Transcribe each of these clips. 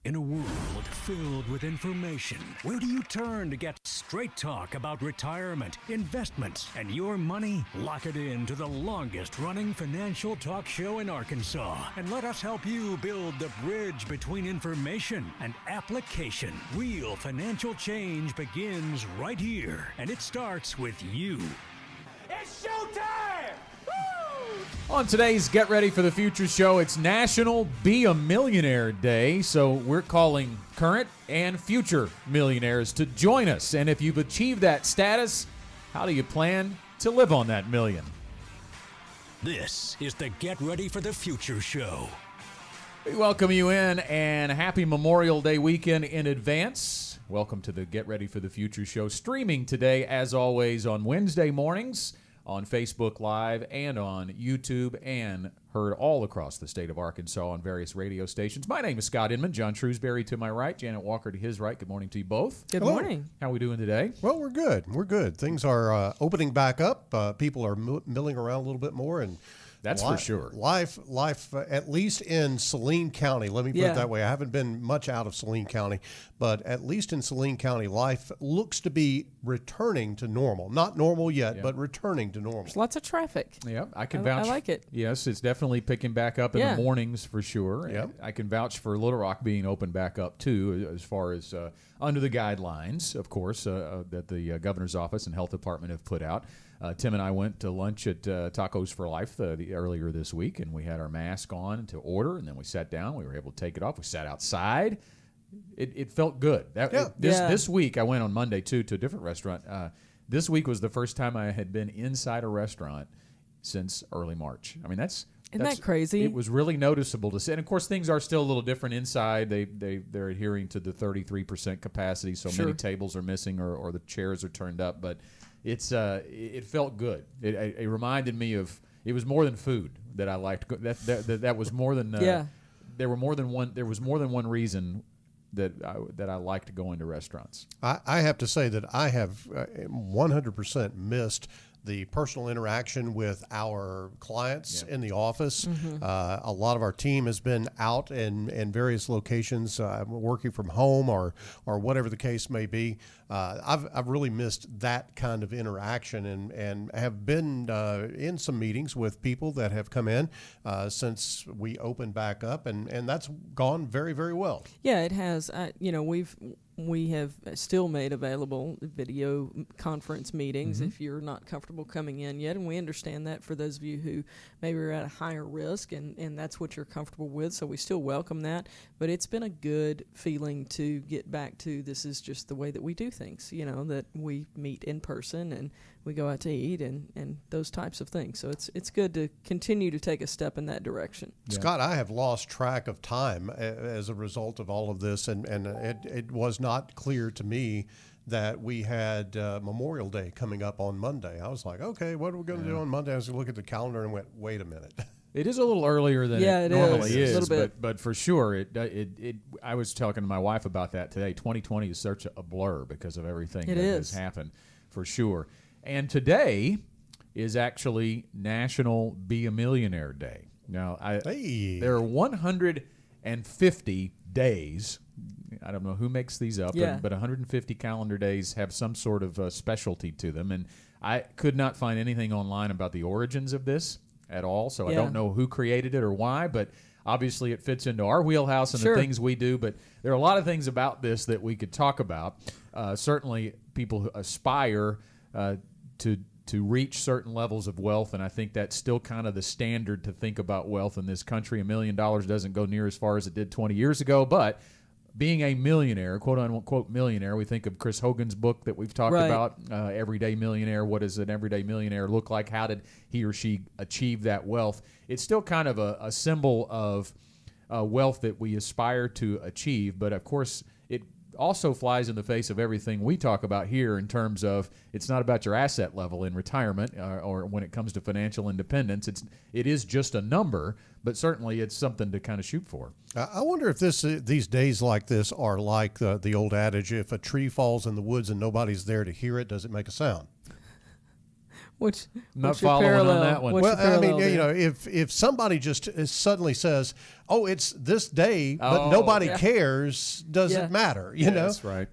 In a world filled with information, where do you turn to get straight talk about retirement, investments, and your money? Lock it in to the longest running financial talk show in Arkansas and let us help you build the bridge between information and application. Real financial change begins right here, and it starts with you. It's showtime! Woo! On today's Get Ready for the Future show, it's National Be a Millionaire Day, so we're calling current and future millionaires to join us. And if you've achieved that status, how do you plan to live on that million? This is the Get Ready for the Future show. We welcome you in, and happy Memorial Day weekend in advance. Welcome to the Get Ready for the Future show, streaming today, as always, on Wednesday mornings on Facebook Live and on YouTube, and heard all across the state of Arkansas on various radio stations. My name is Scott Inman. John Shrewsbury to my right, Janet Walker to his right. Good morning to you both. Good morning. How are we doing today? Well, we're good. We're good. Things are opening back up. People are milling around a little bit more, and that's for sure. Life, at least in Saline County, let me put it that way. I haven't been much out of Saline County, but at least in Saline County, life looks to be returning to normal. Not normal yet, but returning to normal. There's lots of traffic. Yeah, I can vouch. I like it. Yes, it's definitely picking back up in the mornings for sure. Yep. I can vouch for Little Rock being open back up too, as far as under the guidelines, of course, that the governor's office and health department have put out. Tim and I went to lunch at Tacos for Life earlier this week, and we had our mask on to order, and then we sat down. We were able to take it off. We sat outside. It felt good. This week, I went on Monday, too, to a different restaurant. This week was the first time I had been inside a restaurant since early March. I mean, that's that crazy? It was really noticeable to see. And, of course, things are still a little different inside. They're adhering to the 33% capacity, so many tables are missing or the chairs are turned up. But it felt good. It reminded me of – it was more than food that I liked. That was more than There was more than one reason that I liked going to restaurants. I have to say that I have 100% missed the personal interaction with our clients in the office. Mm-hmm. A lot of our team has been out in various locations, working from home or whatever the case may be. I've really missed that kind of interaction and have been in some meetings with people that have come in since we opened back up, and that's gone very, very well. Yeah, it has. We have still made available video conference meetings if you're not comfortable coming in yet, and we understand that for those of you who maybe are at a higher risk, and that's what you're comfortable with, so we still welcome that. But it's been a good feeling to get back to this is just the way that we do things, that we meet in person and we go out to eat and those types of things. So it's good to continue to take a step in that direction. Yeah. Scott, I have lost track of time as a result of all of this, and it was not clear to me that we had Memorial Day coming up on Monday. I was like, okay, what are we going to do on Monday? I was going to look at the calendar and went, wait a minute. It is a little earlier than it normally is, a little bit. But for sure, I was talking to my wife about that today. 2020 is such a blur because of everything that has happened, for sure. And today is actually National Be a Millionaire Day. Now, there are 150 days. I don't know who makes these up, but 150 calendar days have some sort of specialty to them. And I could not find anything online about the origins of this at all, so I don't know who created it or why, but obviously it fits into our wheelhouse and the things we do. But there are a lot of things about this that we could talk about. Certainly people who aspire to reach certain levels of wealth, and I think that's still kind of the standard to think about wealth in this country. $1 million doesn't go near as far as it did 20 years ago, but being a millionaire, quote-unquote millionaire, we think of Chris Hogan's book that we've talked about, Everyday Millionaire. What does an everyday millionaire look like? How did he or she achieve that wealth? It's still kind of a symbol of wealth that we aspire to achieve, but of course it also flies in the face of everything we talk about here in terms of it's not about your asset level in retirement or when it comes to financial independence. It is just a number, but certainly it's something to kind of shoot for. I wonder if these days like this are like the old adage, if a tree falls in the woods and nobody's there to hear it, does it make a sound? Not following on that one. Well, I mean, if somebody just suddenly says, oh, it's this day, but nobody cares. Does it matter? You know, that's right.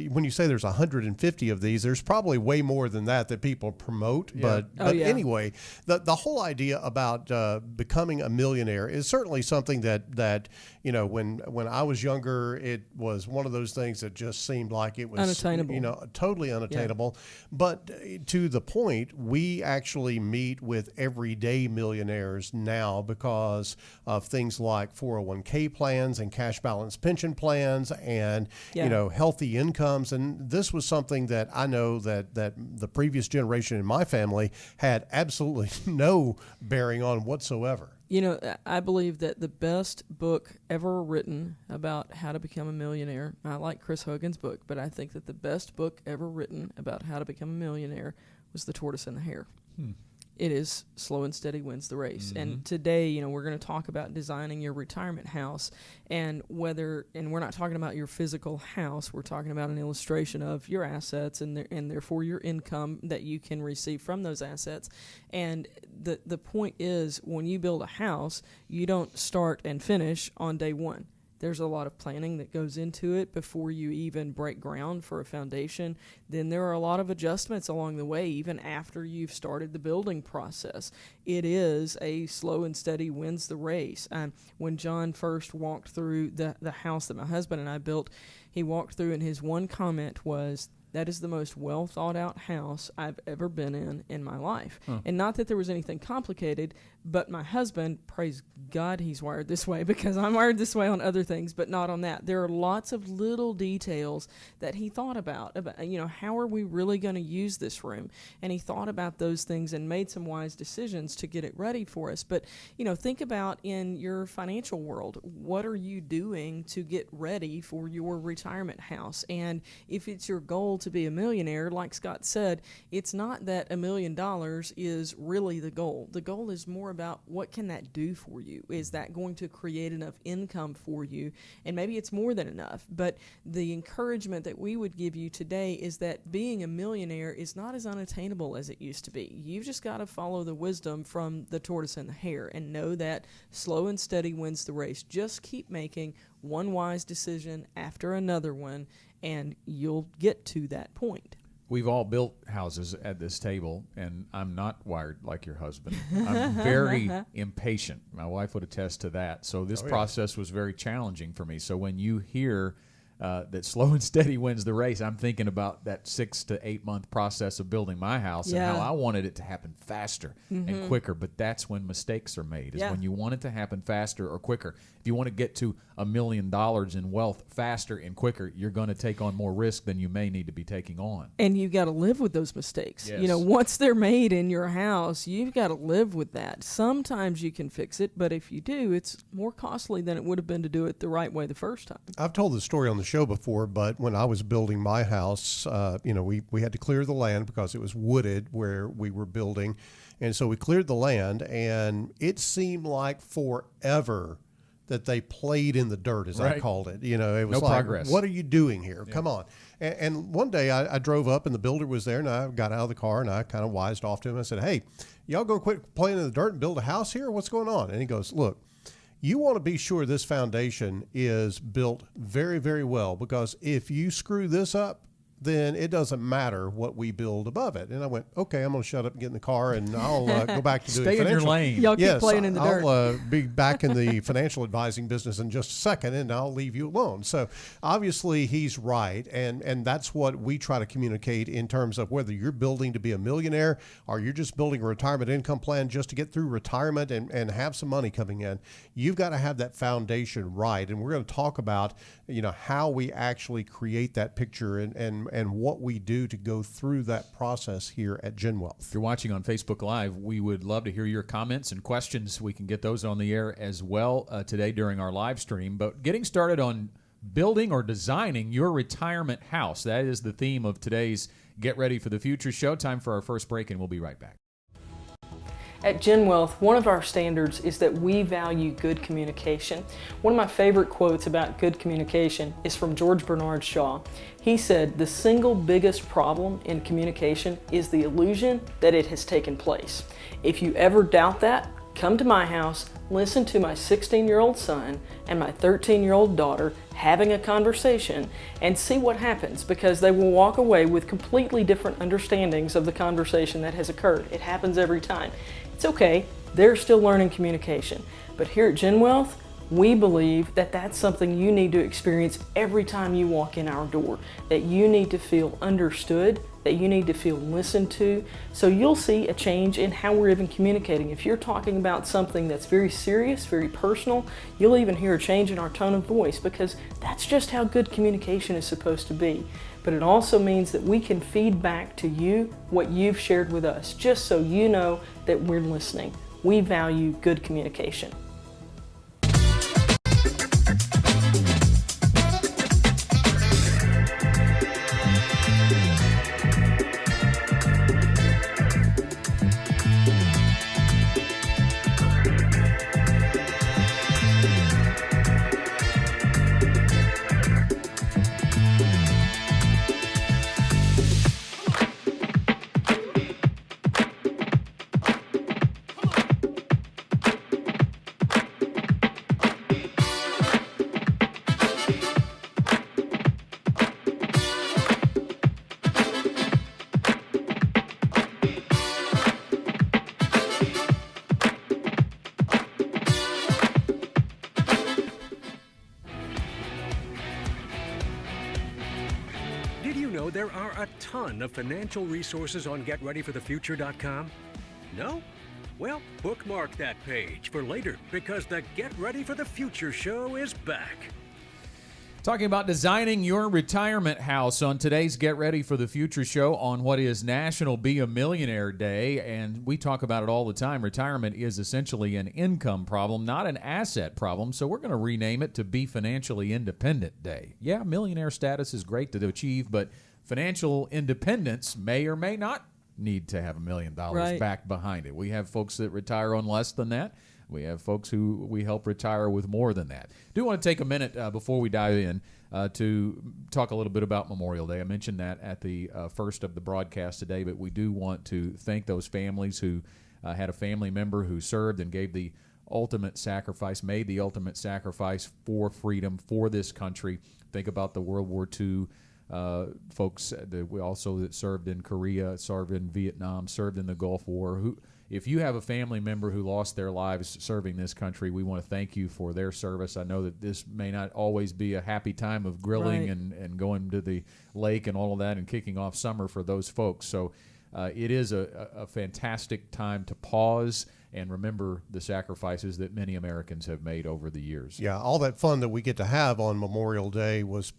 When you say there's 150 of these, there's probably way more than that people promote. But anyway, the whole idea about becoming a millionaire is certainly something that you know, when I was younger, it was one of those things that just seemed like it was unattainable. You know, totally unattainable. But to the point, we actually meet with everyday millionaires now because of things like 401k plans and cash balance pension plans and you know, healthy incomes. And this was something that I know that the previous generation in my family had absolutely no bearing on whatsoever. You know, I believe that the best book ever written about how to become a millionaire, I like Chris Hogan's book, but I think that the best book ever written about how to become a millionaire was The Tortoise and the Hare. It is slow and steady wins the race. And today, you know, we're going to talk about designing your retirement house, and we're not talking about your physical house. We're talking about an illustration of your assets and therefore your income that you can receive from those assets. And the point is, when you build a house, you don't start and finish on day one. There's a lot of planning that goes into it before you even break ground for a foundation. Then there are a lot of adjustments along the way, even after you've started the building process. It is a slow and steady wins the race. When John first walked through the house that my husband and I built, he walked through and his one comment was, "That is the most well thought out house I've ever been in my life." And not that there was anything complicated, but my husband, praise God he's wired this way, because I'm wired this way on other things, but not on that. There are lots of little details that he thought about, you know, how are we really going to use this room? And he thought about those things and made some wise decisions to get it ready for us. But, you know, think about in your financial world, what are you doing to get ready for your retirement house? And if it's your goal to be a millionaire, like Scott said, it's not that $1 million is really the goal. The goal is more about what can that do for you? Is that going to create enough income for you? And maybe it's more than enough. But the encouragement that we would give you today is that being a millionaire is not as unattainable as it used to be. You've just got to follow the wisdom from the tortoise and the hare and know that slow and steady wins the race. Just keep making one wise decision after another one, and you'll get to that point. We've all built houses at this table, and I'm not wired like your husband. I'm very impatient. My wife would attest to that. So this process was very challenging for me. So when you hear that slow and steady wins the race, I'm thinking about that 6 to 8 month process of building my house and how I wanted it to happen faster and quicker. But that's when mistakes are made, is when you want it to happen faster or quicker. If you want to get to $1 million in wealth faster and quicker, you're going to take on more risk than you may need to be taking on. And you've got to live with those mistakes. Yes. You know, once they're made in your house, you've got to live with that. Sometimes you can fix it, but if you do, it's more costly than it would have been to do it the right way the first time. I've told the story on the show before, but when I was building my house, you know, we had to clear the land because it was wooded where we were building. And so we cleared the land, and it seemed like forever that they played in the dirt, as I called it. You know, it was no like, progress. What are you doing here? Yeah. Come on. And one day I drove up, and the builder was there, and I got out of the car, and I kind of wised off to him. I said, "Hey, y'all gonna quit playing in the dirt and build a house here? What's going on?" And he goes, "Look, you want to be sure this foundation is built very, very well, because if you screw this up, then it doesn't matter what we build above it." And I went, "Okay, I'm going to shut up and get in the car, and I'll go back to doing Stay financial. in your lane. Y'all keep playing in the dirt. I'll be back in the financial advising business in just a second, and I'll leave you alone." So obviously he's right, and that's what we try to communicate in terms of whether you're building to be a millionaire or you're just building a retirement income plan just to get through retirement and have some money coming in. You've got to have that foundation right, and we're going to talk about, you know, how we actually create that picture and what we do to go through that process here at GenWealth. If you're watching on Facebook Live, we would love to hear your comments and questions. We can get those on the air as well today during our live stream. But getting started on building or designing your retirement house, that is the theme of today's Get Ready for the Future show. Time for our first break, and we'll be right back. At GenWealth, one of our standards is that we value good communication. One of my favorite quotes about good communication is from George Bernard Shaw. He said, "The single biggest problem in communication is the illusion that it has taken place. If you ever doubt that, Come to my house, listen to my 16-year-old son and my 13-year-old daughter having a conversation, and see what happens, because they will walk away with completely different understandings of the conversation that has occurred. It happens every time. It's okay, they're still learning communication. But here at GenWealth, we believe that that's something you need to experience every time you walk in our door, that you need to feel understood, that you need to feel listened to. So you'll see a change in how we're even communicating. If you're talking about something that's very serious, very personal, you'll even hear a change in our tone of voice, because that's just how good communication is supposed to be. But it also means that we can feed back to you what you've shared with us, just so you know that we're listening. We value good communication. There are a ton of financial resources on GetReadyForTheFuture.com. No? Well, bookmark that page for later, because the Get Ready for the Future show is back. Talking about designing your retirement house on today's Get Ready for the Future show on what is National Be a Millionaire Day, and we talk about it all the time. Retirement is essentially an income problem, not an asset problem, so we're going to rename it to Be Financially Independent Day. Yeah, millionaire status is great to achieve, but financial independence may or may not need to have $1 million back behind it. We have folks that retire on less than that. We have folks who we help retire with more than that. Do want to take a minute before we dive in to talk a little bit about Memorial Day. I mentioned that at the first of the broadcast today, but we do want to thank those families who had a family member who served and gave the ultimate sacrifice, made the ultimate sacrifice for freedom for this country. Think about the World War II folks that we also that served in Korea, served in Vietnam, served in the Gulf War. If you have a family member who lost their lives serving this country, we want to thank you for their service. I know that this may not always be a happy time of grilling and going to the lake and all of that and kicking off summer for those folks. So it is a fantastic time to pause and remember the sacrifices that many Americans have made over the years. Yeah, all that fun that we get to have on Memorial Day was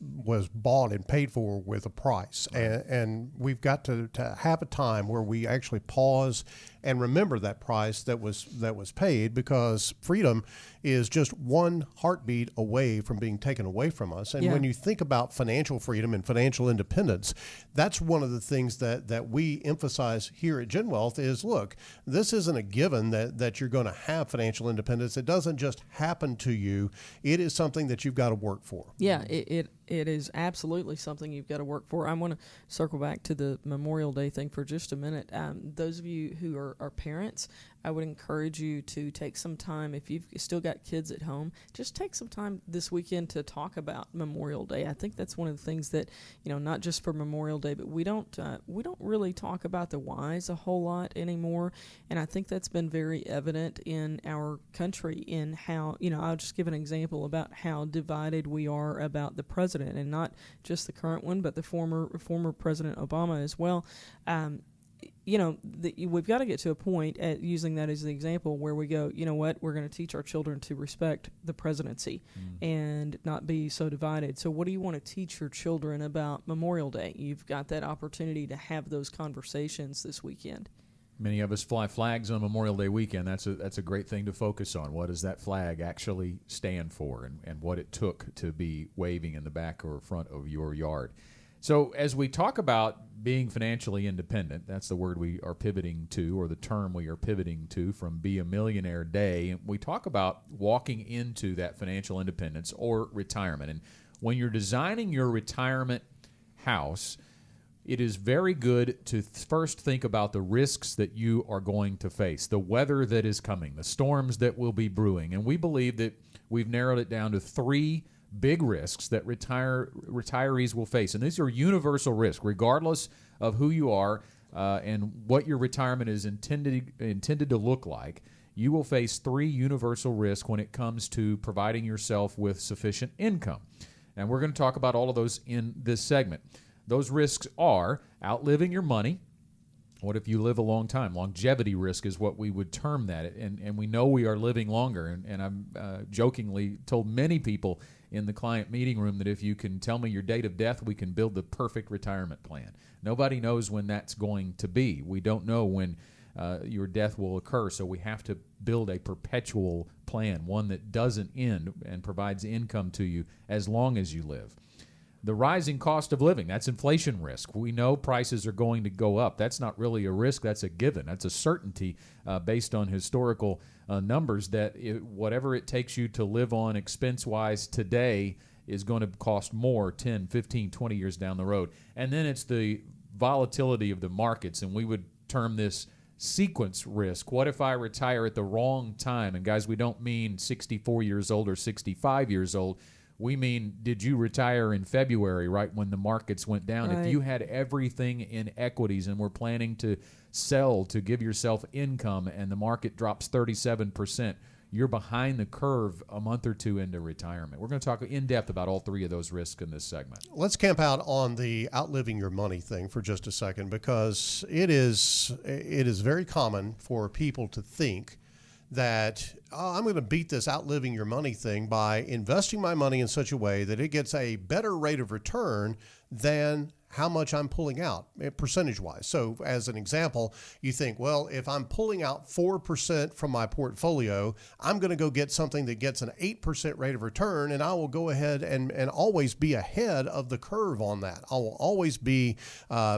bought and paid for with a price. Right. And we've got to have a time where we actually pause and remember that price that was paid, because freedom is just one heartbeat away from being taken away from us. And when you think about financial freedom and financial independence, that's one of the things that we emphasize here at GenWealth is, look, this isn't a given that you're going to have financial independence. It doesn't just happen to you. It is something that you've got to work for. Yeah, it is absolutely something you've got to work for. I want to circle back to the Memorial Day thing for just a minute. Those of you who are parents, I would encourage you to take some time. If you've still got kids at home, just take some time this weekend to talk about Memorial Day. I think that's one of the things that, not just for Memorial Day, but we don't really talk about the whys a whole lot anymore. And I think that's been very evident in our country in how, I'll just give an example about how divided we are about the president, and not just the current one, but the former President Obama as well. We've got to get to a point at using that as the example where we go, we're going to teach our children to respect the presidency and not be so divided. So what do you want to teach your children about Memorial Day? You've got that opportunity to have those conversations this weekend. Many of us fly flags on Memorial Day weekend. That's a great thing to focus on. What does that flag actually stand for, and what it took to be waving in the back or front of your yard? So as we talk about being financially independent, that's the word we are pivoting to, or the term we are pivoting to from Be a Millionaire Day. We talk about walking into that financial independence or retirement. And when you're designing your retirement house, it is very good to first think about the risks that you are going to face, the weather that is coming, the storms that will be brewing. And we believe that we've narrowed it down to 3 big risks that retirees will face. And these are universal risks, regardless of who you are and what your retirement is intended to look like. You will face 3 universal risks when it comes to providing yourself with sufficient income. And we're going to talk about all of those in this segment. Those risks are outliving your money. What if you live a long time? Longevity risk is what we would term that. And we know we are living longer. And I'm jokingly told many people in the client meeting room that if you can tell me your date of death, we can build the perfect retirement plan. Nobody knows when that's going to be. We don't know when your death will occur, so we have to build a perpetual plan, one that doesn't end and provides income to you as long as you live. The rising cost of living, that's inflation risk. We know prices are going to go up. That's not really a risk, that's a given. That's a certainty based on historical numbers that whatever it takes you to live on expense-wise today is going to cost more 10, 15, 20 years down the road. And then it's the volatility of the markets, and we would term this sequence risk. What if I retire at the wrong time? And guys, we don't mean 64 years old or 65 years old. We mean, did you retire in February, right when the markets went down? Right. If you had everything in equities and were planning to sell to give yourself income and the market drops 37%, you're behind the curve a month or two into retirement. We're going to talk in depth about all 3 of those risks in this segment. Let's camp out on the outliving your money thing for just a second, because it is very common for people to think that I'm going to beat this outliving your money thing by investing my money in such a way that it gets a better rate of return than how much I'm pulling out percentage-wise. So as an example, you think, well, if I'm pulling out 4% from my portfolio, I'm going to go get something that gets an 8% rate of return, and I will go ahead and always be ahead of the curve on that. I will always be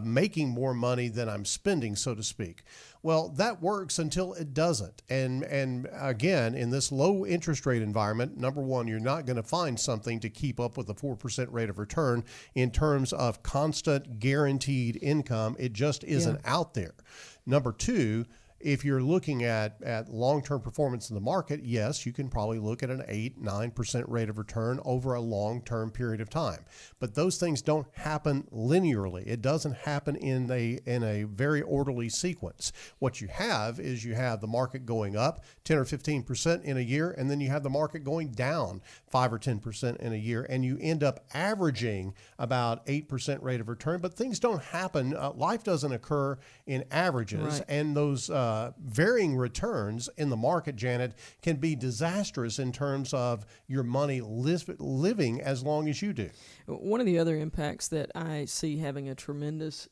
making more money than I'm spending, so to speak. Well, that works until it doesn't. And again, in this low interest rate environment, number one, you're not going to find something to keep up with a 4% rate of return in terms of constant guaranteed income. It just isn't out there. Number two, if you're looking at long-term performance in the market, yes, you can probably look at an 8-9% rate of return over a long-term period of time. But those things don't happen linearly. It doesn't happen in a very orderly sequence. What you have is you have the market going up 10 or 15% in a year, and then you have the market going down 5 or 10% in a year, and you end up averaging about 8% rate of return. But things don't happen. Life doesn't occur in averages, right. And those varying returns in the market, Janet, can be disastrous in terms of your money living as long as you do. One of the other impacts that I see having a tremendous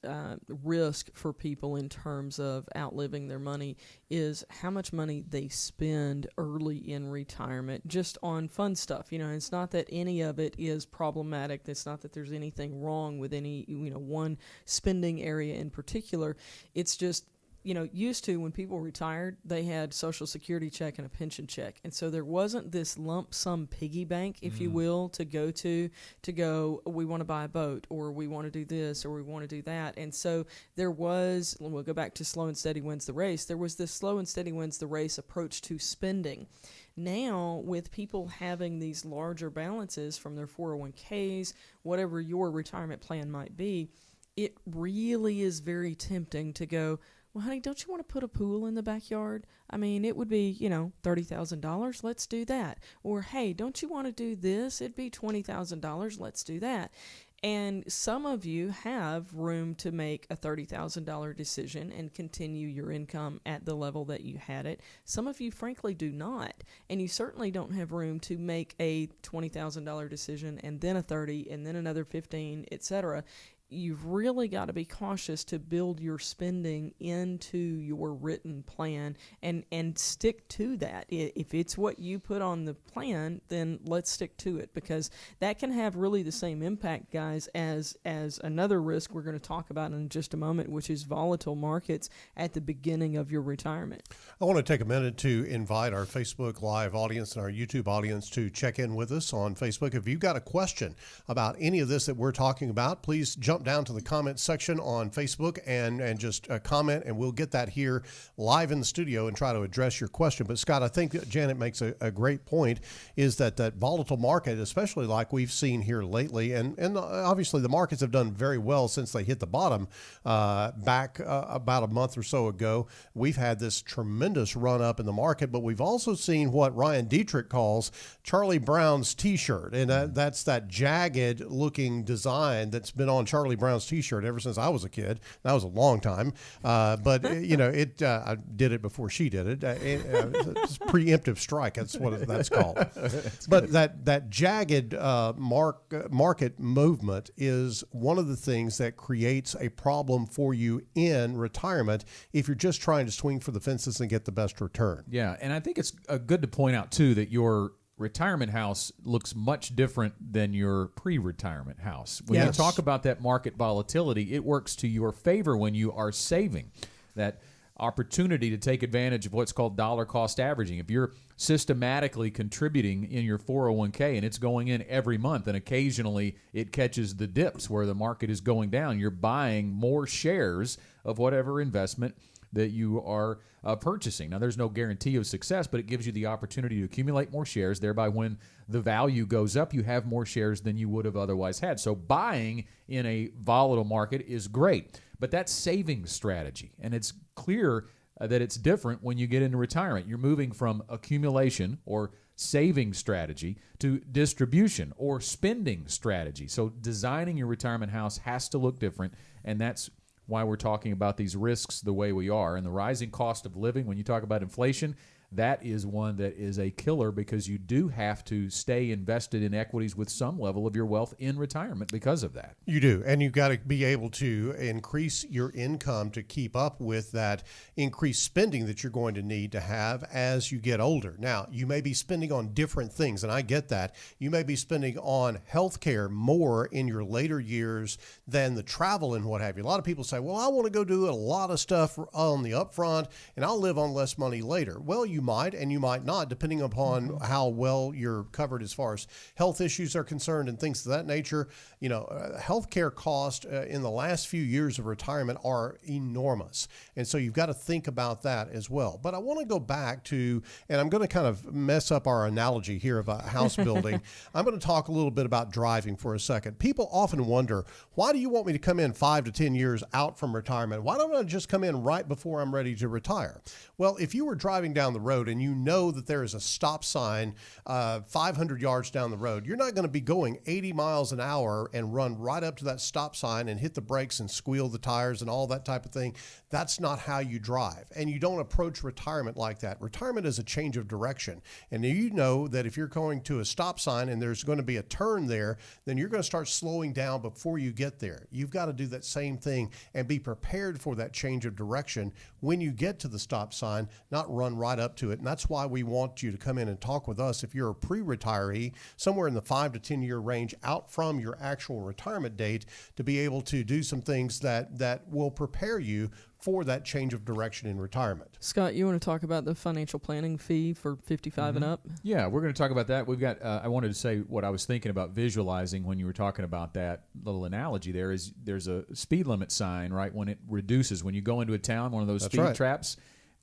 risk for people in terms of outliving their money is how much money they spend early in retirement just on fun stuff. You know, it's not that any of it is problematic. It's not that there's anything wrong with any, one spending area in particular. It's just, used to when people retired, they had Social Security check and a pension check. And so there wasn't this lump sum piggy bank, if you will, to go, we want to buy a boat, or we want to do this, or we want to do that. And so there was, we'll go back to slow and steady wins the race. There was this slow and steady wins the race approach to spending. Now, with people having these larger balances from their 401ks, whatever your retirement plan might be, it really is very tempting to go, well, honey, don't you want to put a pool in the backyard? I mean, it would be, $30,000. Let's do that. Or, hey, don't you want to do this? It'd be $20,000. Let's do that. And some of you have room to make a $30,000 decision and continue your income at the level that you had it. Some of you, frankly, do not. And you certainly don't have room to make a $20,000 decision and then a 30 and then another 15, etc. You've really got to be cautious to build your spending into your written plan and stick to that. If it's what you put on the plan, then let's stick to it, because that can have really the same impact, guys, as another risk we're going to talk about in just a moment, which is volatile markets at the beginning of your retirement. I want to take a minute to invite our Facebook Live audience and our YouTube audience to check in with us on Facebook. If you've got a question about any of this that we're talking about, please jump jump down to the comment section on Facebook and just comment, and we'll get that here live in the studio and try to address your question. But Scott, I think that Janet makes a great point, is that volatile market, especially like we've seen here lately, and obviously the markets have done very well since they hit the bottom back about a month or so ago. We've had this tremendous run up in the market, but we've also seen what Ryan Dietrich calls Charlie Brown's t-shirt, and that's that jagged looking design that's been on Charlie Brown's t-shirt ever since I was a kid. That was a long time, but I did it before she did it. It's preemptive strike. That's what that's called. But that jagged market movement is one of the things that creates a problem for you in retirement if you're just trying to swing for the fences and get the best return. Yeah, and I think it's good to point out too that your retirement house looks much different than your pre-retirement house. When you talk about that market volatility, it works to your favor when you are saving. That opportunity to take advantage of what's called dollar cost averaging. If you're systematically contributing in your 401k and it's going in every month, and occasionally it catches the dips where the market is going down, you're buying more shares of whatever investment that you are purchasing. Now, there's no guarantee of success, but it gives you the opportunity to accumulate more shares. Thereby, when the value goes up, you have more shares than you would have otherwise had. So buying in a volatile market is great, but that's saving strategy. And it's clear that it's different when you get into retirement. You're moving from accumulation or saving strategy to distribution or spending strategy. So designing your retirement house has to look different, and that's why we're talking about these risks the way we are. And the rising cost of living, when you talk about inflation, that is one that is a killer, because you do have to stay invested in equities with some level of your wealth in retirement because of that. You do, and you've got to be able to increase your income to keep up with that increased spending that you're going to need to have as you get older. Now, you may be spending on different things, and I get that. You may be spending on health care more in your later years than the travel and what have you. A lot of people say, well, I want to go do a lot of stuff on the upfront, and I'll live on less money later. Well, you might and you might not, depending upon how well you're covered as far as health issues are concerned and things of that nature. Healthcare costs in the last few years of retirement are enormous. And so you've got to think about that as well. But I want to go back to, and I'm going to kind of mess up our analogy here of a house building. I'm going to talk a little bit about driving for a second. People often wonder, why do you want me to come in 5 to 10 years out from retirement? Why don't I just come in right before I'm ready to retire? Well, if you were driving down the road and you know that there is a stop sign 500 yards down the road, you're not going to be going 80 miles an hour and run right up to that stop sign and hit the brakes and squeal the tires and all that type of thing. That's not how you drive. And you don't approach retirement like that. Retirement is a change of direction. And you know that if you're going to a stop sign and there's going to be a turn there, then you're going to start slowing down before you get there. You've got to do that same thing and be prepared for that change of direction when you get to the stop sign, not run right up to it. And that's why we want you to come in and talk with us if you're a pre-retiree, somewhere in the 5 to 10 year range out from your actual retirement date, to be able to do some things that will prepare you for that change of direction in retirement. Scott, you want to talk about the financial planning fee for 55 and up? Yeah, we're going to talk about that. We've got, I wanted to say what I was thinking about visualizing when you were talking about that little analogy there is there's a speed limit sign, right? When it reduces, when you go into a town, one of those speed traps,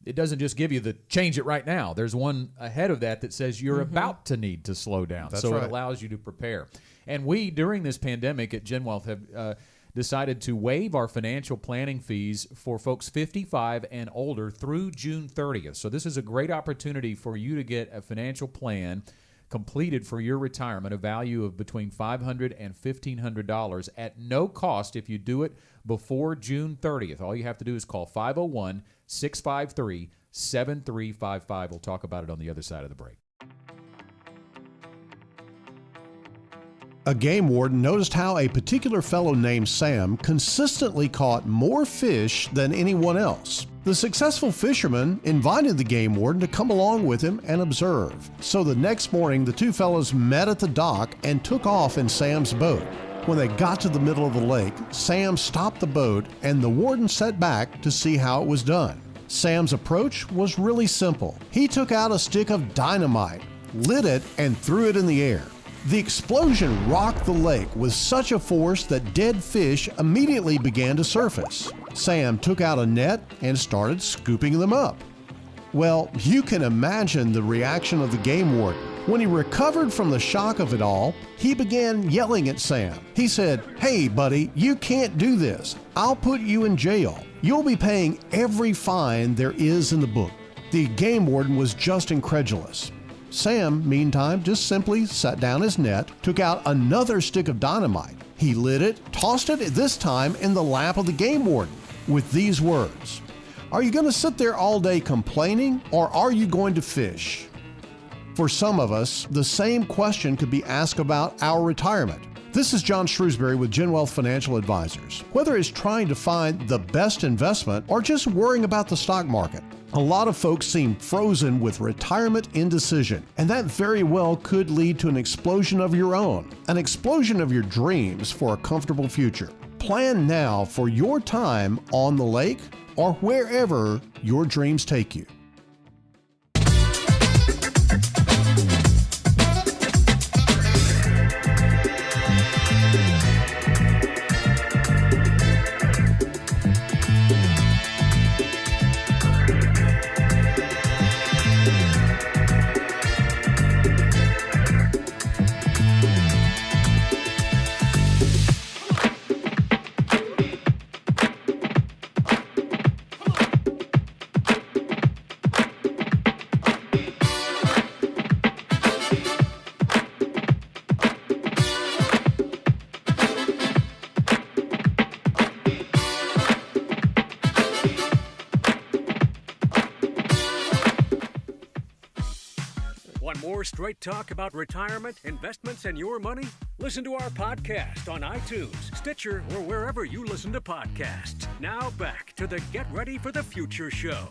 it doesn't just give you the change it right now. There's one ahead of that that says you're about to need to slow down. It allows you to prepare. And we, during this pandemic at GenWealth, have decided to waive our financial planning fees for folks 55 and older through June 30th. So this is a great opportunity for you to get a financial plan completed for your retirement, a value of between $500 and $1,500 at no cost if you do it before June 30th. All you have to do is call 501-653-7355. We'll talk about it on the other side of the break. A game warden noticed how a particular fellow named Sam consistently caught more fish than anyone else. The successful fisherman invited the game warden to come along with him and observe. So the next morning, the two fellows met at the dock and took off in Sam's boat. When they got to the middle of the lake, Sam stopped the boat and the warden sat back to see how it was done. Sam's approach was really simple. He took out a stick of dynamite, lit it, and threw it in the air. The explosion rocked the lake with such a force that dead fish immediately began to surface. Sam took out a net and started scooping them up. Well, you can imagine the reaction of the game warden. When he recovered from the shock of it all, he began yelling at Sam. He said, "Hey, buddy, you can't do this. I'll put you in jail. You'll be paying every fine there is in the book." The game warden was just incredulous. Sam, meantime, just simply set down his net, took out another stick of dynamite. He lit it, tossed it this time in the lap of the game warden with these words, "Are you going to sit there all day complaining, or are you going to fish?" For some of us, the same question could be asked about our retirement. This is John Shrewsbury with Gen Wealth Financial Advisors. Whether it's trying to find the best investment or just worrying about the stock market, a lot of folks seem frozen with retirement indecision, and that very well could lead to an explosion of your own, an explosion of your dreams for a comfortable future. Plan now for your time on the lake or wherever your dreams take you. Want more straight talk about retirement, investments, and your money? Listen to our podcast on iTunes, Stitcher, or wherever you listen to podcasts. Now back to the Get Ready for the Future show.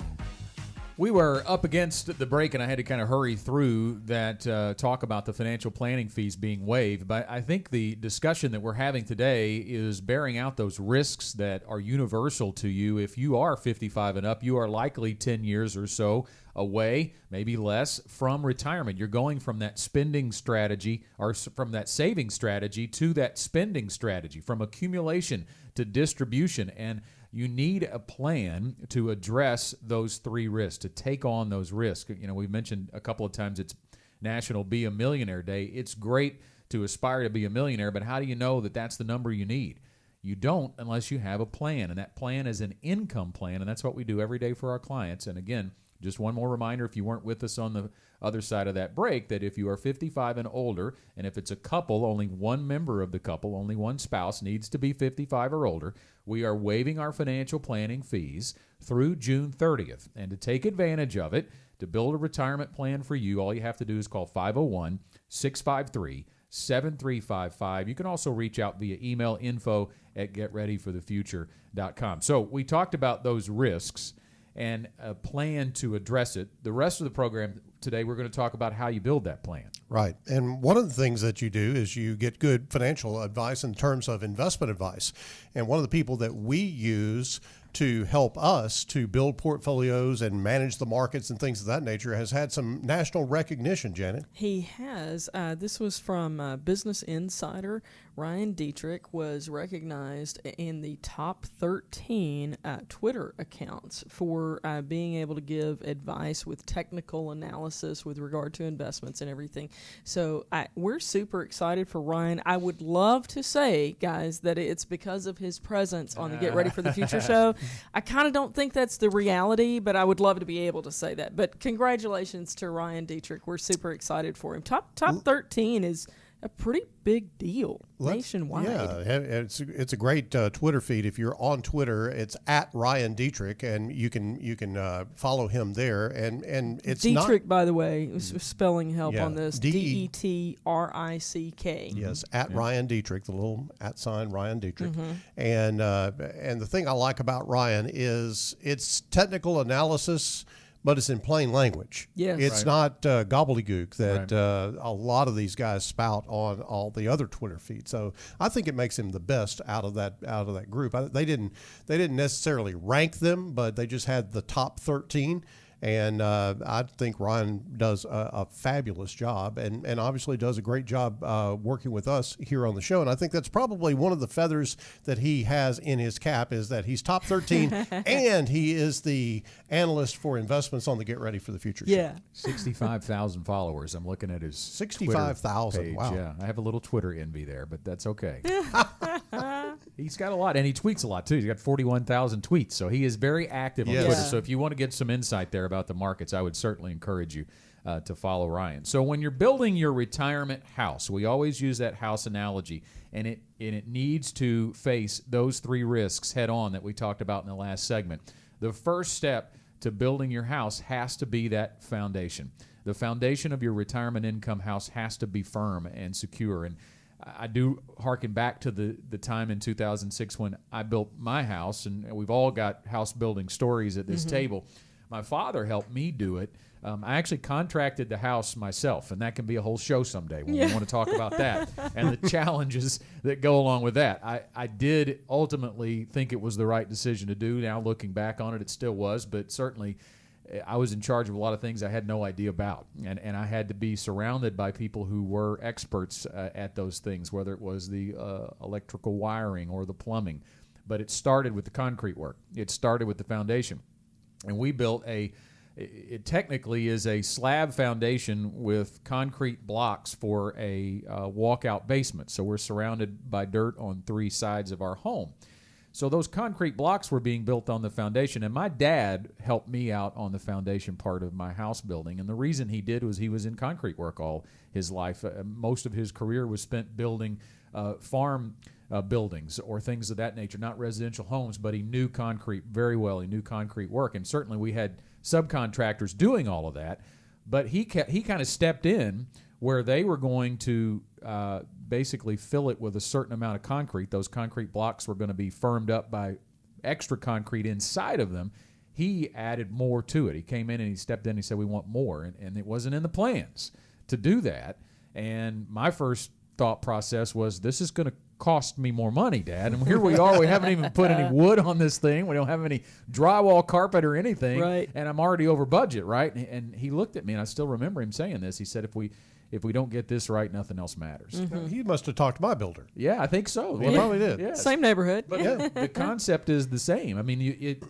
We were up against the break, and I had to kind of hurry through that talk about the financial planning fees being waived. But I think the discussion that we're having today is bearing out those risks that are universal to you. If you are 55 and up, you are likely 10 years or so away, maybe less, from retirement. You're going from that spending strategy or from that saving strategy to that spending strategy, from accumulation to distribution. And you need a plan to address those three risks, to take on those risks. You know, we've mentioned a couple of times it's National Be a Millionaire Day. It's great to aspire to be a millionaire, but how do you know that that's the number you need? You don't unless you have a plan, and that plan is an income plan, and that's what we do every day for our clients. And again, just one more reminder, if you weren't with us on the other side of that break, that if you are 55 and older, and if it's a couple, only one member of the couple, only one spouse needs to be 55 or older, we are waiving our financial planning fees through June 30th. And to take advantage of it, to build a retirement plan for you, all you have to do is call 501-653-7355. You can also reach out via email, info@getreadyforthefuture.com. So we talked about those risks and a plan to address it. The rest of the program today, we're going to talk about how you build that plan. Right. And one of the things that you do is you get good financial advice in terms of investment advice. And one of the people that we use to help us to build portfolios and manage the markets and things of that nature has had some national recognition, Janet. He has. This was from Business Insider. Ryan Dietrich was recognized in the top 13 Twitter accounts for being able to give advice with technical analysis with regard to investments and everything. So we're super excited for Ryan. I would love to say, guys, that it's because of his presence on the Get Ready for the Future show. I kind of don't think that's the reality, but I would love to be able to say that. But congratulations to Ryan Dietrich. We're super excited for him. Top 13 is a pretty big deal nationwide. Yeah, it's a great Twitter feed. If you're on Twitter, it's at Ryan Dietrich, and you can follow him there. And it's Dietrich, by the way, spelling help on this. Detrick. Yes, at Ryan Dietrich, the little @ sign Ryan Dietrich. Mm-hmm. And the thing I like about Ryan is it's technical analysis, but it's in plain language. Yes. It's not gobbledygook that a lot of these guys spout on all the other Twitter feeds. So I think it makes him the best out of that group. They didn't necessarily rank them, but they just had the top 13. And I think Ryan does a fabulous job and obviously does a great job working with us here on the show. And I think that's probably one of the feathers that he has in his cap is that he's top 13 and he is the analyst for investments on the Get Ready for the Future show. 65,000 followers. I'm looking at his 65,000. Wow. Yeah, I have a little Twitter envy there, but that's okay. He's got a lot, and he tweets a lot too. He's got 41,000 tweets, so he is very active on Twitter. So if you want to get some insight there about the markets, I would certainly encourage you to follow Ryan. So when you're building your retirement house, we always use that house analogy, and it needs to face those three risks head on that we talked about in the last segment. The first step to building your house has to be that foundation. The foundation of your retirement income house has to be firm and secure. And I do harken back to the time in 2006 when I built my house, and we've all got house building stories at this table. My father helped me do it. I actually contracted the house myself, and that can be a whole show someday when we want to talk about that and the challenges that go along with that. I did ultimately think it was the right decision to do. Now, looking back on it, it still was, but certainly I was in charge of a lot of things I had no idea about, and I had to be surrounded by people who were experts at those things, whether it was the electrical wiring or the plumbing. But it started with the concrete work. It started with the foundation. And we built it technically is a slab foundation with concrete blocks for a walkout basement. So we're surrounded by dirt on three sides of our home. So those concrete blocks were being built on the foundation, and my dad helped me out on the foundation part of my house building. And the reason he did was he was in concrete work all his life. Most of his career was spent building farm buildings or things of that nature, not residential homes, but he knew concrete very well. He knew concrete work, and certainly we had subcontractors doing all of that. But he kind of stepped in where they were going to basically fill it with a certain amount of concrete. Those concrete blocks were going to be firmed up by extra concrete inside of them. He added more to it. He came in and he stepped in and he said, we want more. And it wasn't in the plans to do that. And my first thought process was, this is going to cost me more money, Dad. And here we are. We haven't even put any wood on this thing. We don't have any drywall, carpet, or anything. Right. And I'm already over budget, right? And he looked at me, and I still remember him saying this. He said, if we don't get this right, nothing else matters. He must have talked to my builder. Yeah, I think so. He probably did. Yes. Same neighborhood. But the concept is the same. I mean,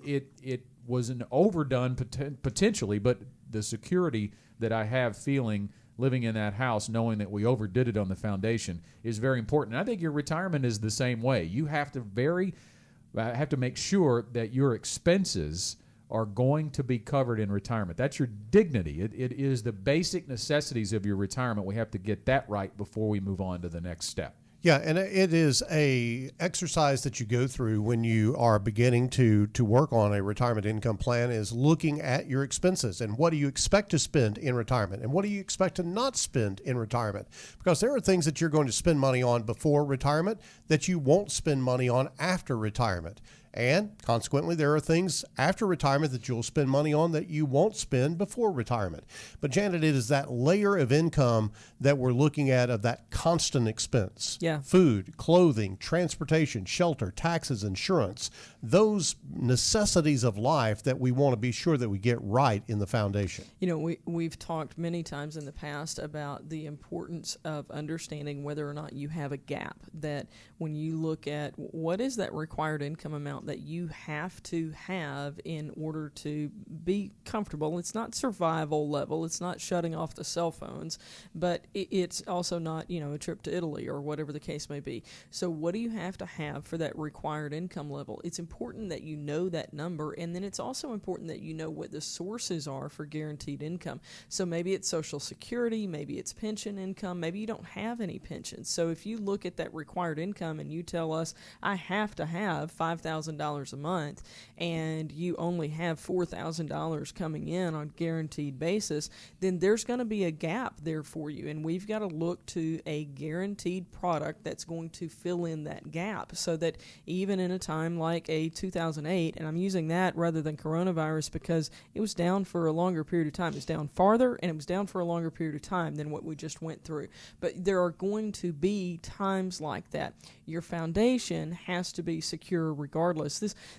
it was an overdone potentially, but the security that I have feeling living in that house, knowing that we overdid it on the foundation, is very important. And I think your retirement is the same way. You have to make sure that your expenses are going to be covered in retirement. That's your dignity. It is the basic necessities of your retirement. We have to get that right before we move on to the next step. Yeah, and it is a exercise that you go through when you are beginning to work on a retirement income plan, is looking at your expenses and what do you expect to spend in retirement and what do you expect to not spend in retirement, because there are things that you're going to spend money on before retirement that you won't spend money on after retirement. And consequently, there are things after retirement that you'll spend money on that you won't spend before retirement. But Janet, it is that layer of income that we're looking at, of that constant expense. Yeah. Food, clothing, transportation, shelter, taxes, insurance, those necessities of life that we want to be sure that we get right in the foundation. You know, we've talked many times in the past about the importance of understanding whether or not you have a gap, that when you look at what is that required income amount that you have to have in order to be comfortable. It's not survival level. It's not shutting off the cell phones, but it's also not, a trip to Italy or whatever the case may be. So what do you have to have for that required income level? It's important that you know that number, and then it's also important that you know what the sources are for guaranteed income. So maybe it's Social Security, maybe it's pension income, maybe you don't have any pensions. So if you look at that required income and you tell us, I have to have $5,000 a month, and you only have $4,000 coming in on guaranteed basis, then there's going to be a gap there for you, and we've got to look to a guaranteed product that's going to fill in that gap, so that even in a time like a 2008, and I'm using that rather than coronavirus because it was down for a longer period of time. It was down farther, and it was down for a longer period of time than what we just went through. But there are going to be times like that. Your foundation has to be secure regardless.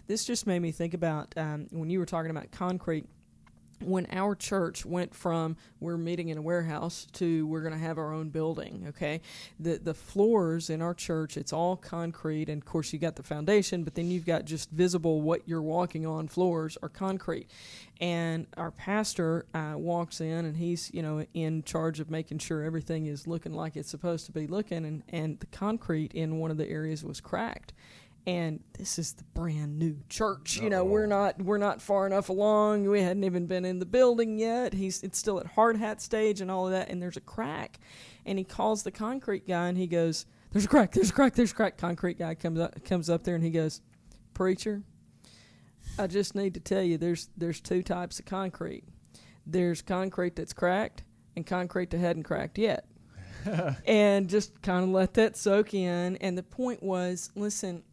This just made me think about when you were talking about concrete. when our church went from we're meeting in a warehouse to we're going to have our own building, okay? The floors in our church, it's all concrete, and of course you got the foundation, but then you've got just visible what you're walking on floors are concrete. And our pastor walks in, and he's, in charge of making sure everything is looking like it's supposed to be looking, and the concrete in one of the areas was cracked. And this is the brand new church. We're not far enough along. We hadn't even been in the building yet. It's still at hard hat stage and all of that. And there's a crack. And he calls the concrete guy and he goes, "There's a crack. There's a crack. There's a crack." Concrete guy comes up there and he goes, "Preacher, I just need to tell you, there's two types of concrete. There's concrete that's cracked and concrete that hadn't cracked yet." And just kind of let that soak in. And the point was, listen,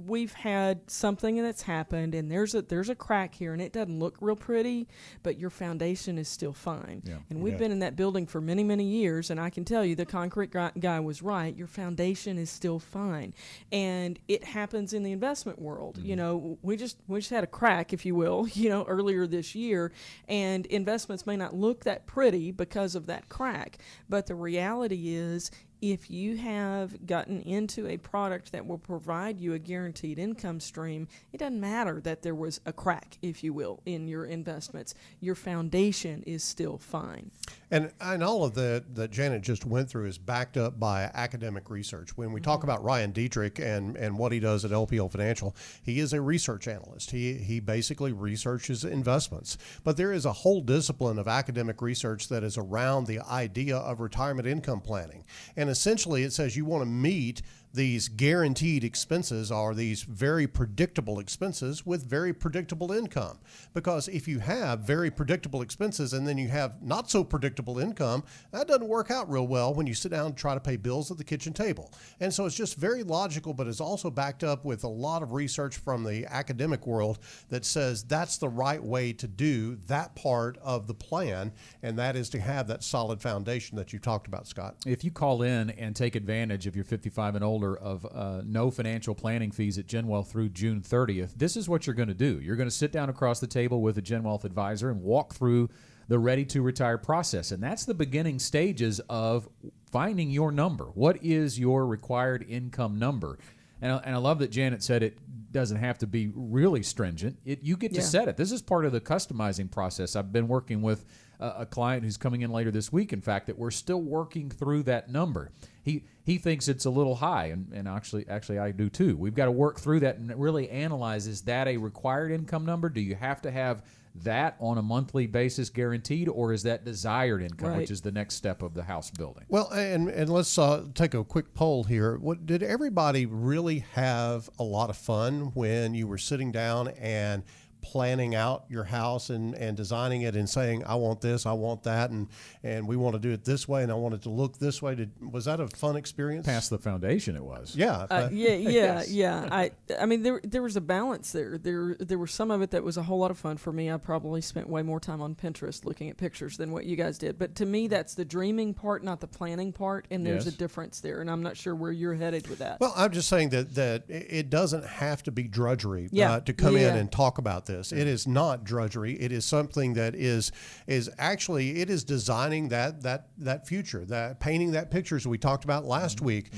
we've had something that's happened, and there's a crack here, and it doesn't look real pretty, but your foundation is still fine. Yeah. And we've been in that building for many, many years, and I can tell you the concrete guy was right. Your foundation is still fine. And it happens in the investment world. Mm-hmm. We just had a crack, if you will, earlier this year, and investments may not look that pretty because of that crack, but the reality is, if you have gotten into a product that will provide you a guaranteed income stream, it doesn't matter that there was a crack, if you will, in your investments. Your foundation is still fine. And all of that Janet just went through is backed up by academic research. When we talk about Ryan Dietrich and what he does at LPL Financial, he is a research analyst. He basically researches investments. But there is a whole discipline of academic research that is around the idea of retirement income planning. And essentially it says you want to meet these guaranteed expenses, are these very predictable expenses with very predictable income. Because if you have very predictable expenses and then you have not so predictable income, that doesn't work out real well when you sit down and try to pay bills at the kitchen table. And so it's just very logical, but it's also backed up with a lot of research from the academic world that says that's the right way to do that part of the plan, and that is to have that solid foundation that you talked about, Scott. If you call in and take advantage of your 55 and older of no financial planning fees at GenWealth through June 30th, this is what you're going to do. You're going to sit down across the table with a GenWealth advisor and walk through the Ready to Retire process. And that's the beginning stages of finding your number. What is your required income number? And I love that Janet said it doesn't have to be really stringent. You get to set it. This is part of the customizing process. I've been working with a client who's coming in later this week, in fact, that we're still working through that number. He thinks it's a little high, and actually I do too. We've got to work through that and really analyze, is that a required income number? Do you have to have that on a monthly basis guaranteed, or is that desired income, which is the next step of the house building? Well, and let's take a quick poll here. Did everybody really have a lot of fun when you were sitting down and planning out your house and designing it and saying, I want this, I want that, and we want to do it this way, and I want it to look this way? Was that a fun experience? Past the foundation, it was. Yeah. Yeah. I mean, there was a balance there. There was some of it that was a whole lot of fun for me. I probably spent way more time on Pinterest looking at pictures than what you guys did. But to me, that's the dreaming part, not the planning part, and there's a difference there, and I'm not sure where you're headed with that. Well, I'm just saying that it doesn't have to be drudgery to come in and talk about this. It is not drudgery. It is something that is actually, it is designing that future, that painting that picture as we talked about last week.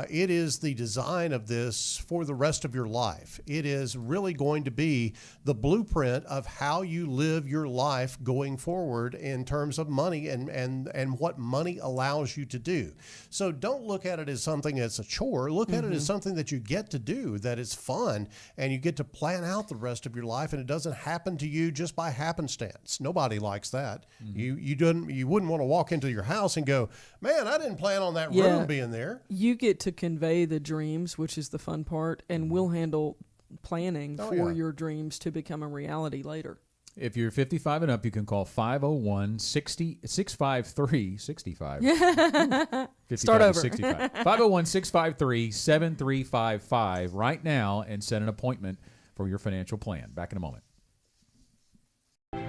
It is the design of this for the rest of your life. It is really going to be the blueprint of how you live your life going forward in terms of money and what money allows you to do. So don't look at it as something that's a chore. Look at it as something that you get to do, that is fun, and you get to plan out the rest of your life, and it doesn't happen to you just by happenstance. Nobody likes that. You wouldn't want to walk into your house and go, man, I didn't plan on that room being there. You get to convey the dreams, which is the fun part, and we'll handle planning for your dreams to become a reality later. If you're 55 and up, you can call 501-653-65. Start over. 65. 501-653-7355 right now and set an appointment for your financial plan. Back in a moment.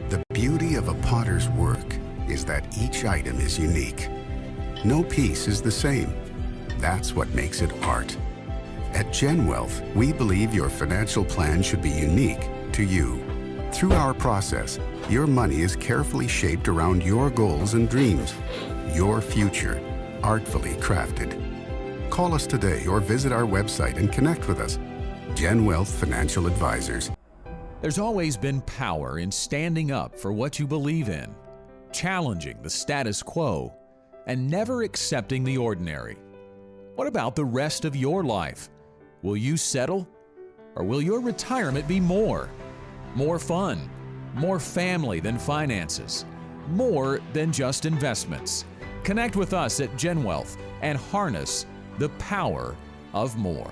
The beauty of a potter's work is that each item is unique. No piece is the same. That's what makes it art. At GenWealth, we believe your financial plan should be unique to you. Through our process, your money is carefully shaped around your goals and dreams. Your future, artfully crafted. Call us today or visit our website and connect with us. Gen Wealth Financial Advisors. There's always been power in standing up for what you believe in, challenging the status quo, and never accepting the ordinary. What about the rest of your life? Will you settle? Or will your retirement be more? More fun, more family than finances, more than just investments. Connect with us at Gen Wealth and harness the power of more.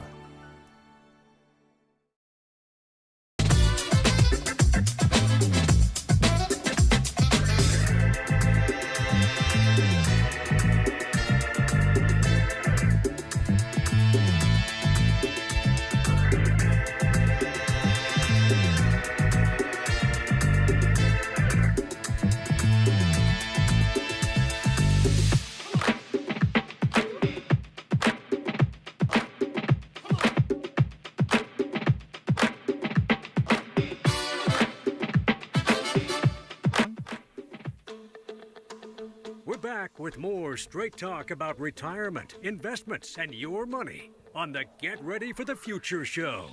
Back with more straight talk about retirement, investments, and your money on the Get Ready for the Future show.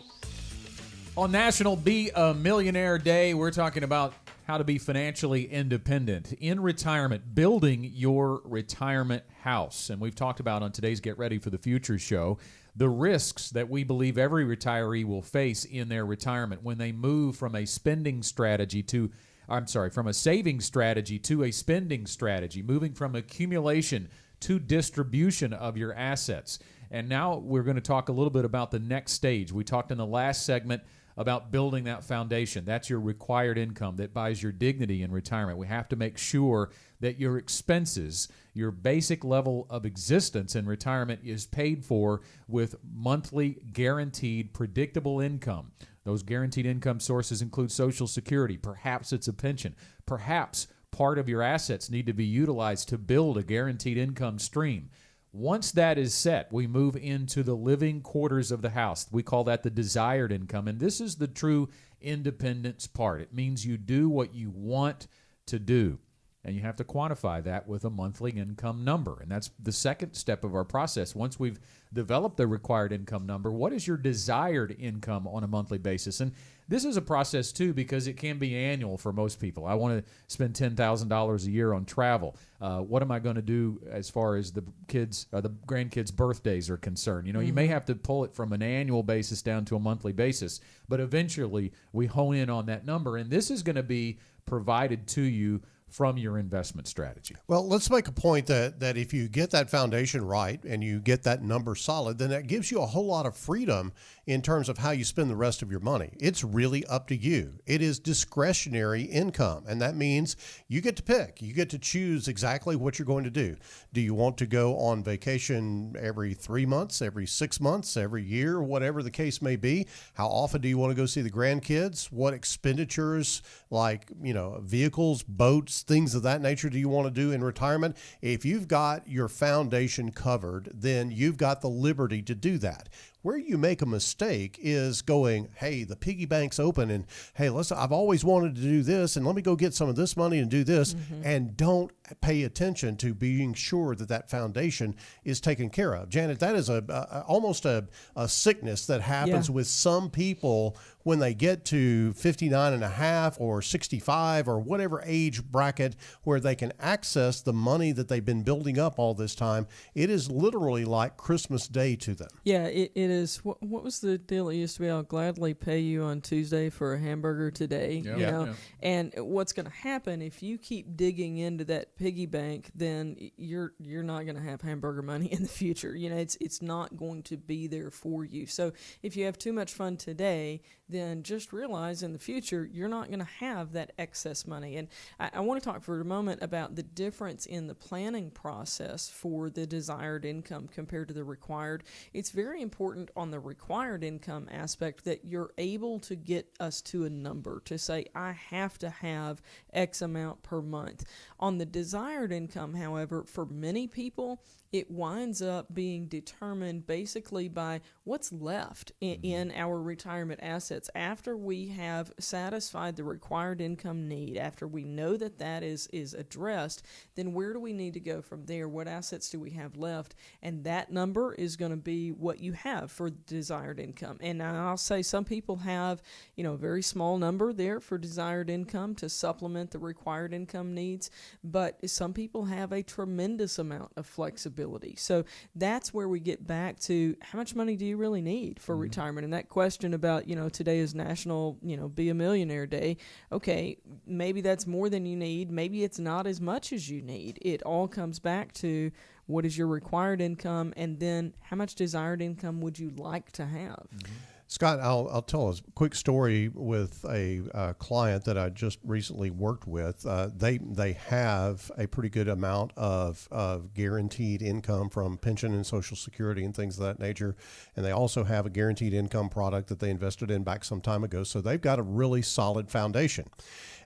On National Be a Millionaire Day, we're talking about how to be financially independent in retirement, building your retirement house. And we've talked about on today's Get Ready for the Future show the risks that we believe every retiree will face in their retirement when they move from a saving strategy to a spending strategy, moving from accumulation to distribution of your assets. And now we're going to talk a little bit about the next stage. We talked in the last segment about building that foundation. That's your required income that buys your dignity in retirement. We have to make sure that your expenses, your basic level of existence in retirement is paid for with monthly guaranteed predictable income. Those guaranteed income sources include Social Security. Perhaps it's a pension. Perhaps part of your assets need to be utilized to build a guaranteed income stream. Once that is set, we move into the living quarters of the house. We call that the desired income, and this is the true independence part. It means you do what you want to do, and you have to quantify that with a monthly income number, and that's the second step of our process. Once we've developed the required income number, what is your desired income on a monthly basis? And this is a process, too, because it can be annual for most people. I want to spend $10,000 a year on travel. What am I going to do as far as the grandkids' birthdays are concerned? You know, you may have to pull it from an annual basis down to a monthly basis, but eventually we hone in on that number, and this is going to be provided to you from your investment strategy. Well, let's make a point that if you get that foundation right and you get that number solid, then that gives you a whole lot of freedom in terms of how you spend the rest of your money. It's really up to you. It is discretionary income, and that means you get to pick. You get to choose exactly what you're going to do. Do you want to go on vacation every 3 months, every 6 months, every year, whatever the case may be? How often do you want to go see the grandkids? What expenditures like, vehicles, boats, things of that nature do you want to do in retirement? If you've got your foundation covered, then you've got the liberty to do that. Where you make a mistake is going, hey, the piggy bank's open, and hey, I've always wanted to do this, and let me go get some of this money and do this, and don't pay attention to being sure that foundation is taken care of. Janet, that is almost a sickness that happens with some people when they get to 59 and a half or 65 or whatever age bracket where they can access the money that they've been building up all this time. It is literally like Christmas Day to them. Yeah, it is. What was the deal? It used to be, I'll gladly pay you on Tuesday for a hamburger today. Yeah. And what's going to happen if you keep digging into that piggy bank, then you're not going to have hamburger money in the future. It's not going to be there for you. So if you have too much fun today, then just realize in the future you're not going to have that excess money. And I want to talk for a moment about the difference in the planning process for the desired income compared to the required. It's very important important on the required income aspect that you're able to get us to a number to say, I have to have X amount per month. On the desired income, however, for many people, it winds up being determined basically by what's left in our retirement assets after we have satisfied the required income need, after we know that that is addressed. Then where do we need to go from there? What assets do we have left? And that number is going to be what you have for desired income. And I'll say some people have, a very small number there for desired income to supplement the required income needs, but some people have a tremendous amount of flexibility. So that's where we get back to how much money do you really need for retirement? And that question about, today is National, Be a Millionaire Day. Okay, maybe that's more than you need. Maybe it's not as much as you need. It all comes back to what is your required income, and then how much desired income would you like to have? Scott, I'll tell a quick story with a client that I just recently worked with. They have a pretty good amount of guaranteed income from pension and Social Security and things of that nature, and they also have a guaranteed income product that they invested in back some time ago. So they've got a really solid foundation.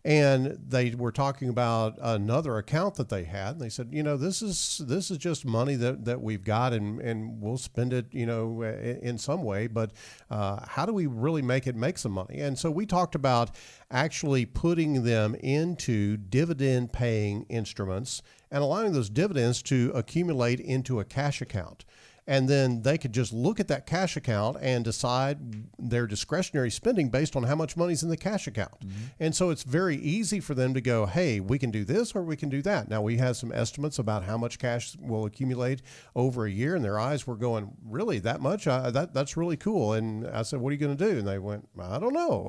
And they were talking about another account that they had, and they said, this is just money that we've got, and we'll spend it, in some way. But how do we really make some money? And so we talked about actually putting them into dividend-paying instruments and allowing those dividends to accumulate into a cash account. And then they could just look at that cash account and decide their discretionary spending based on how much money's in the cash account. And so it's very easy for them to go, hey, we can do this or we can do that. Now, we have some estimates about how much cash will accumulate over a year, and their eyes were going, really, that much? That's really cool. And I said, what are you going to do? And they went, I don't know.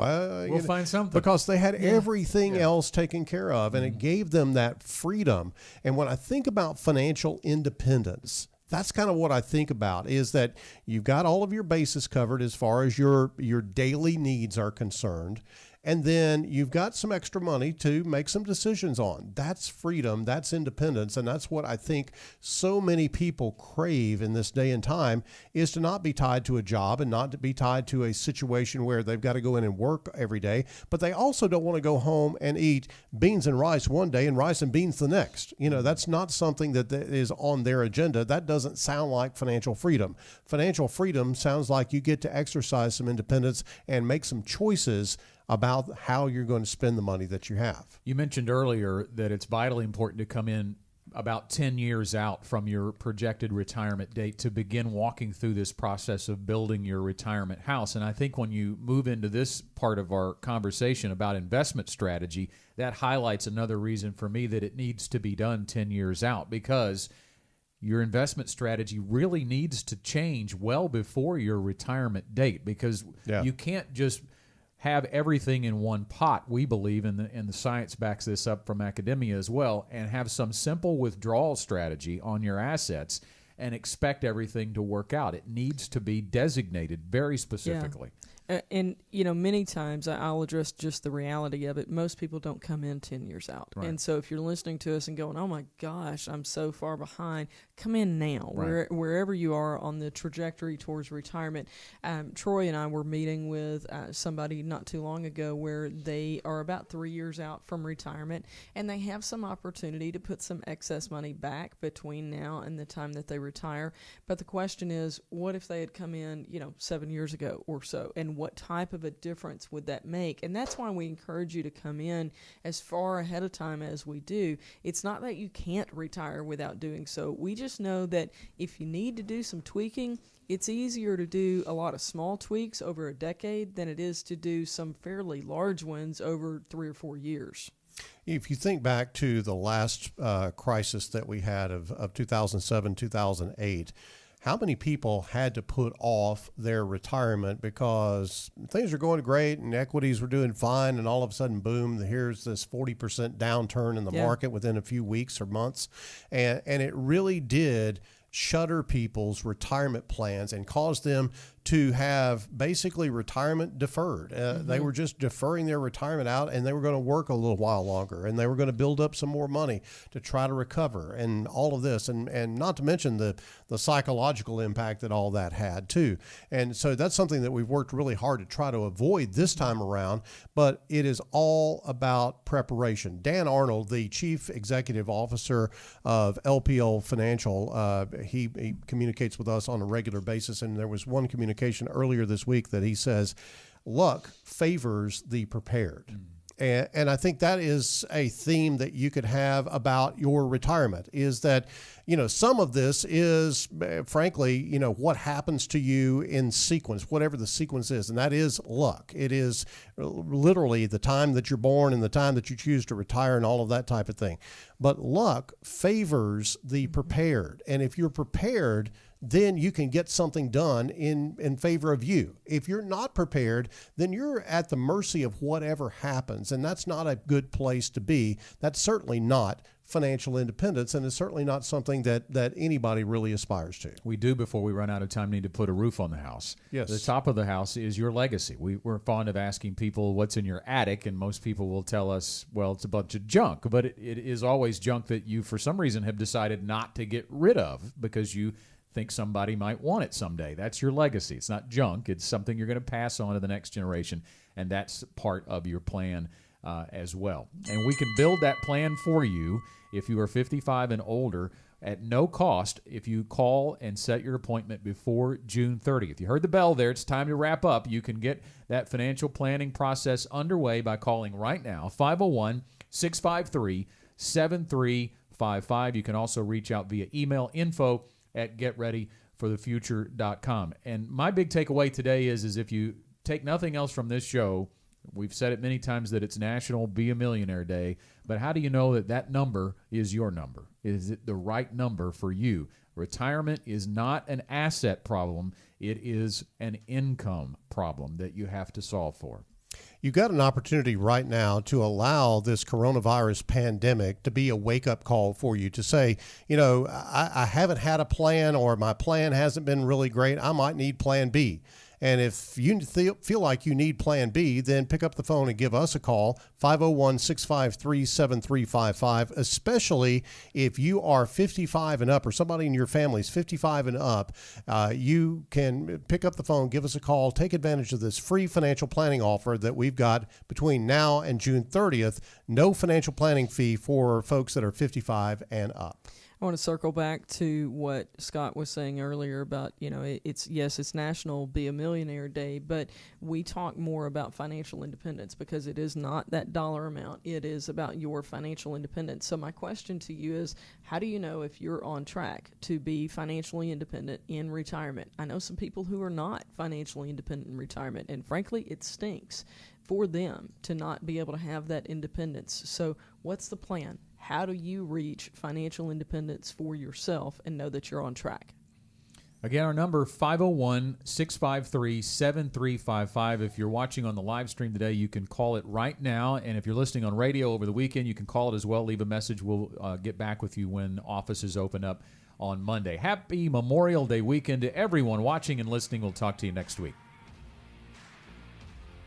We'll find something. Because they had everything else taken care of, and it gave them that freedom. And when I think about financial independence, that's kind of what I think about, is that you've got all of your bases covered as far as your daily needs are concerned. And then you've got some extra money to make some decisions on. That's freedom, that's independence, and that's what I think so many people crave in this day and time, is to not be tied to a job and not to be tied to a situation where they've got to go in and work every day. But they also don't want to go home and eat beans and rice one day and rice and beans the next. That's not something that is on their agenda. That doesn't sound like financial freedom. Financial freedom sounds like you get to exercise some independence and make some choices about how you're going to spend the money that you have. You mentioned earlier that it's vitally important to come in about 10 years out from your projected retirement date to begin walking through this process of building your retirement house. And I think when you move into this part of our conversation about investment strategy, that highlights another reason for me that it needs to be done 10 years out, because your investment strategy really needs to change well before your retirement date, because you can't just have everything in one pot, we believe, and the science backs this up from academia as well, and have some simple withdrawal strategy on your assets and expect everything to work out. It needs to be designated very specifically. And, many times I'll address just the reality of it. Most people don't come in 10 years out. Right. And so if you're listening to us and going, oh, my gosh, I'm so far behind, come in now, wherever you are on the trajectory towards retirement. Troy and I were meeting with somebody not too long ago where they are about 3 years out from retirement, and they have some opportunity to put some excess money back between now and the time that they retire. But the question is, what if they had come in, 7 years ago or so, and what type of a difference would that make? And that's why we encourage you to come in as far ahead of time as we do. It's not that you can't retire without doing so. We just know that if you need to do some tweaking, it's easier to do a lot of small tweaks over a decade than it is to do some fairly large ones over 3 or 4 years. If you think back to the last crisis that we had of 2007, 2008, how many people had to put off their retirement because things are going great and equities were doing fine, and all of a sudden, boom, here's this 40% downturn in the market within a few weeks or months. And it really did shutter people's retirement plans and cause them to have basically retirement deferred. They were just deferring their retirement out, and they were going to work a little while longer, and they were going to build up some more money to try to recover, and all of this, and not to mention the psychological impact that all that had too. And so that's something that we've worked really hard to try to avoid this time around, but it is all about preparation. Dan Arnold, the Chief Executive Officer of LPL Financial, he communicates with us on a regular basis, and there was one communication earlier this week that he says, luck favors the prepared. And I think that is a theme that you could have about your retirement, is that, some of this is, frankly, what happens to you in sequence, whatever the sequence is, and that is luck. It is literally the time that you're born and the time that you choose to retire and all of that type of thing. But luck favors the prepared. And if you're prepared, then you can get something done in favor of you. If you're not prepared, then you're at the mercy of whatever happens, and that's not a good place to be. That's certainly not financial independence, and it's certainly not something that anybody really aspires to. We do, before we run out of time, need to put a roof on the house. Yes. The top of the house is your legacy. We're fond of asking people what's in your attic, and most people will tell us, well, it's a bunch of junk, but it is always junk that you, for some reason, have decided not to get rid of because you think somebody might want it someday. That's your legacy. It's not junk. It's something you're going to pass on to the next generation, and that's part of your plan as well. And we can build that plan for you if you are 55 and older at no cost if you call and set your appointment before June 30th. You heard the bell there. It's time to wrap up. You can get that financial planning process underway by calling right now, 501-653-7355. You can also reach out via email, info@getreadyforthefuture.com. And my big takeaway today is if you take nothing else from this show, we've said it many times that it's National Be a Millionaire Day, but how do you know that number is your number? Is it the right number for you? Retirement is not an asset problem. It is an income problem that you have to solve for. You've got an opportunity right now to allow this coronavirus pandemic to be a wake-up call for you to say, I haven't had a plan, or my plan hasn't been really great. I might need plan B. And if you feel like you need plan B, then pick up the phone and give us a call, 501-653-7355, especially if you are 55 and up, or somebody in your family is 55 and up. You can pick up the phone, give us a call, take advantage of this free financial planning offer that we've got between now and June 30th. No financial planning fee for folks that are 55 and up. I want to circle back to what Scott was saying earlier about, it's National Be a Millionaire Day, but we talk more about financial independence because it is not that dollar amount. It is about your financial independence. So my question to you is, how do you know if you're on track to be financially independent in retirement? I know some people who are not financially independent in retirement, and frankly, it stinks for them to not be able to have that independence. So what's the plan? How do you reach financial independence for yourself and know that you're on track? Again, our number, 501-653-7355. If you're watching on the live stream today, you can call it right now. And if you're listening on radio over the weekend, you can call it as well. Leave a message. We'll get back with you when offices open up on Monday. Happy Memorial Day weekend to everyone watching and listening. We'll talk to you next week.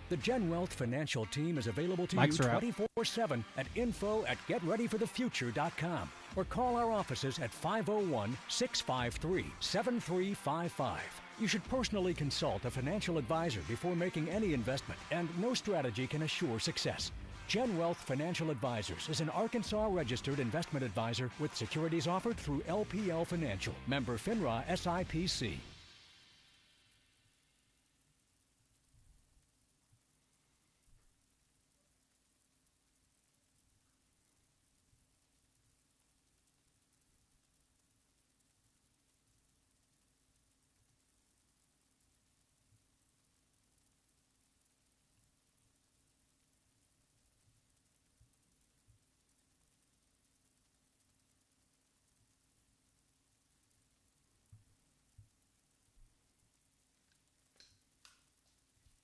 The Gen Wealth Financial Team is available to you 24/7 at info@getreadyforthefuture.com or call our offices at 501-653-7355. You should personally consult a financial advisor before making any investment, and no strategy can assure success. Gen Wealth Financial Advisors is an Arkansas-registered investment advisor with securities offered through LPL Financial, member FINRA SIPC.